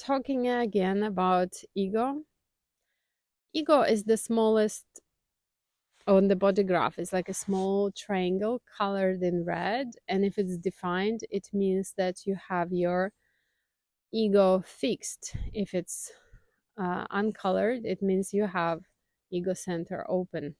talking again about ego. Ego is the smallest on the body graph. It's like a small triangle colored in red. And if it's defined, it means that you have your ego fixed. If it's uncolored, it means you have ego center open.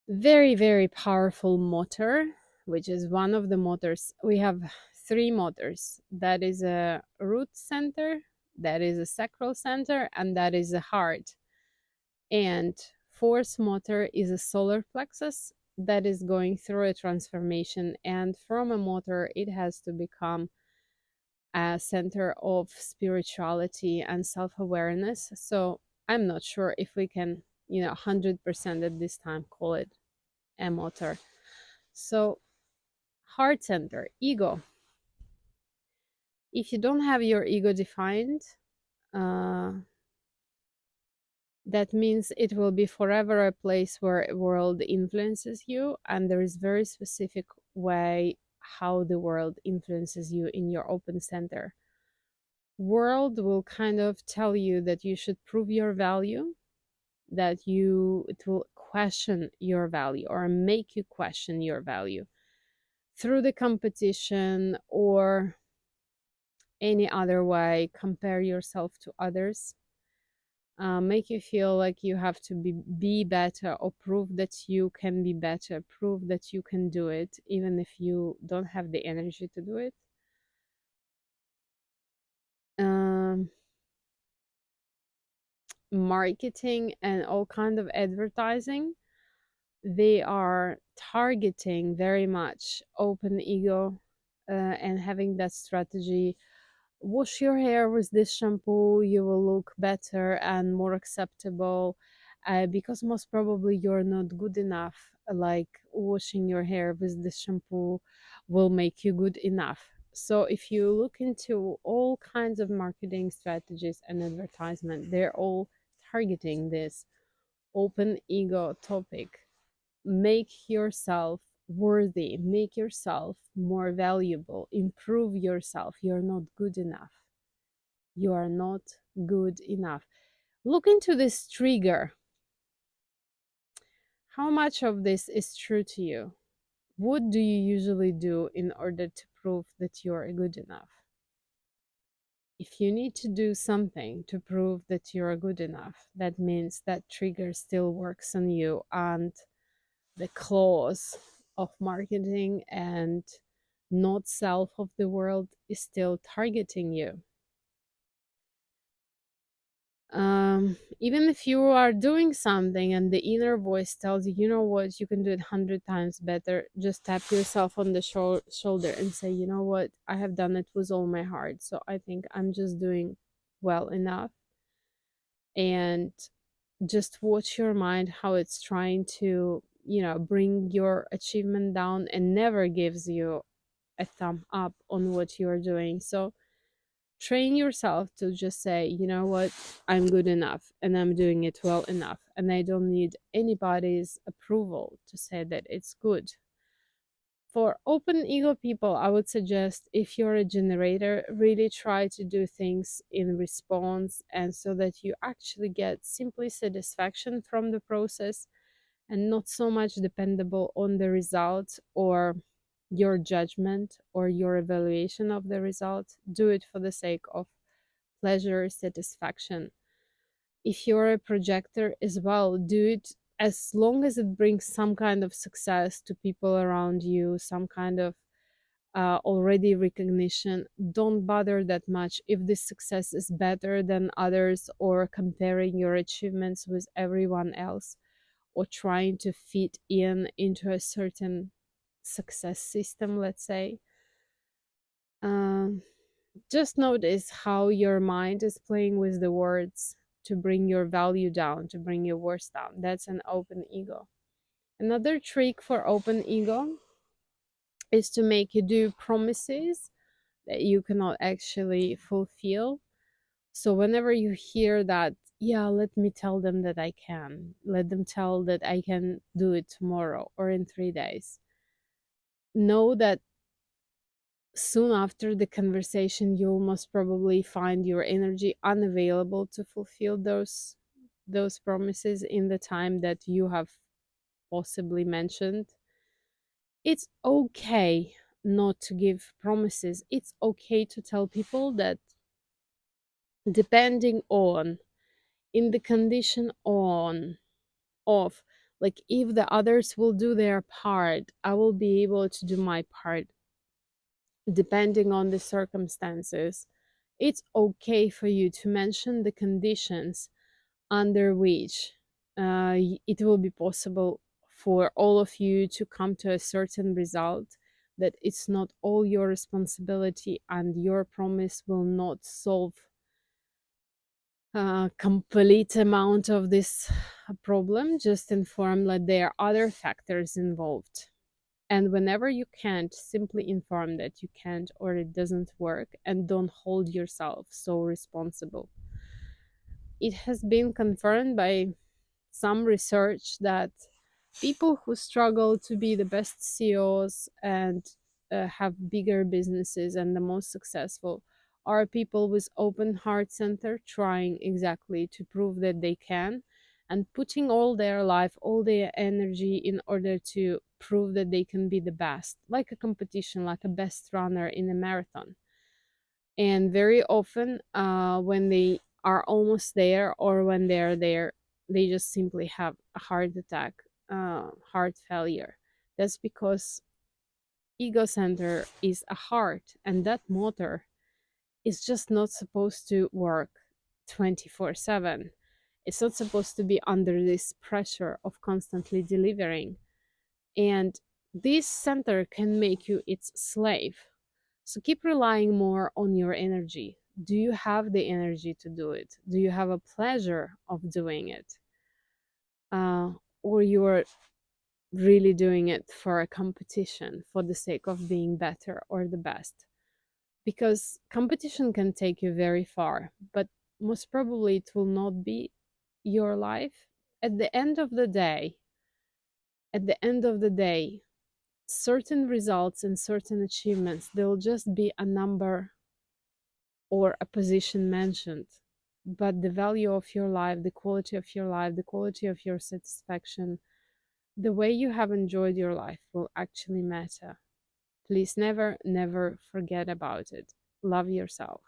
Very, very powerful motor, which is one of the motors. We have three motors. That is a root center, that is a sacral center, and that is a heart. And fourth motor is a solar plexus that is going through a transformation. And from a motor, it has to become a center of spirituality and self-awareness. So I'm not sure if we can, 100% at this time call it a motor. So heart center, ego. If you don't have your ego defined, that means it will be forever a place where world influences you, and there is very specific way how the world influences you in your open center. World will kind of tell you that you should prove your value, that it will question your value or make you question your value through the competition or any other way. Compare yourself to others, make you feel like you have to be better, or prove that you can be better, prove that you can do it even if you don't have the energy to do it. Marketing and all kind of advertising, they are targeting very much open ego, and having that strategy. Wash your hair with this shampoo, you will look better and more acceptable, because most probably you're not good enough. Like washing your hair with this shampoo will make you good enough. So if you look into all kinds of marketing strategies and advertisement, they're all targeting this open ego topic. Make yourself worthy, make yourself more valuable, improve yourself. You're not good enough. You are not good enough. Look into this trigger. How much of this is true to you? What do you usually do in order to prove that you're good enough? If you need to do something to prove that you're good enough, that means that trigger still works on you, and the clause of marketing and not self of the world is still targeting you. Even if you are doing something and the inner voice tells you, you know what, you can do it 100 times better, just tap yourself on the shoulder and say, you know what, I have done it with all my heart, so I think I'm just doing well enough. And just watch your mind how it's trying to, bring your achievement down and never gives you a thumb up on what you're doing. So train yourself to just say, you know what, I'm good enough and I'm doing it well enough, and I don't need anybody's approval to say that it's good. For open ego people, I would suggest, if you're a generator, really try to do things in response, and so that you actually get simply satisfaction from the process and not so much dependable on the results or your judgment or your evaluation of the results. Do it for the sake of pleasure, satisfaction. If you're a projector as well, do it as long as it brings some kind of success to people around you, some kind of already recognition. Don't bother that much if this success is better than others, or comparing your achievements with everyone else, or trying to fit into a certain success system, let's say. Just notice how your mind is playing with the words to bring your value down, to bring your worth down. That's an open ego. Another trick for open ego is to make you do promises that you cannot actually fulfill. So whenever you hear that, yeah, let me tell them that I can, let them tell that I can do it tomorrow or in 3 days, know that soon after the conversation, you'll most probably find your energy unavailable to fulfill those promises in the time that you have possibly mentioned. It's okay not to give promises. It's okay to tell people that, depending on, in the condition on of, like, if the others will do their part, I will be able to do my part, depending on the circumstances. It's okay for you to mention the conditions under which it will be possible for all of you to come to a certain result, that it's not all your responsibility, and your promise will not solve a complete amount of this problem. Just inform that there are other factors involved. And whenever you can't, simply inform that you can't or it doesn't work, and don't hold yourself so responsible. It has been confirmed by some research that people who struggle to be the best CEOs and have bigger businesses and the most successful are people with open heart center, trying exactly to prove that they can, and putting all their life, all their energy in order to prove that they can be the best, like a competition, like a best runner in a marathon. And very often, when they are almost there, or when they're there, they just simply have a heart attack, heart failure. That's because ego center is a heart, and that motor is just not supposed to work 24/7. It's not supposed to be under this pressure of constantly delivering. And this center can make you its slave. So keep relying more on your energy. Do you have the energy to do it? Do you have a pleasure of doing it? Uh, or you're really doing it for a competition, for the sake of being better or the best? Because competition can take you very far, but most probably it will not be your life. At the end of the day, at the end of the day, certain results and certain achievements, they'll just be a number or a position mentioned. But the value of your life, the quality of your life, the quality of your satisfaction, the way you have enjoyed your life will actually matter. Please never, never forget about it. Love yourself.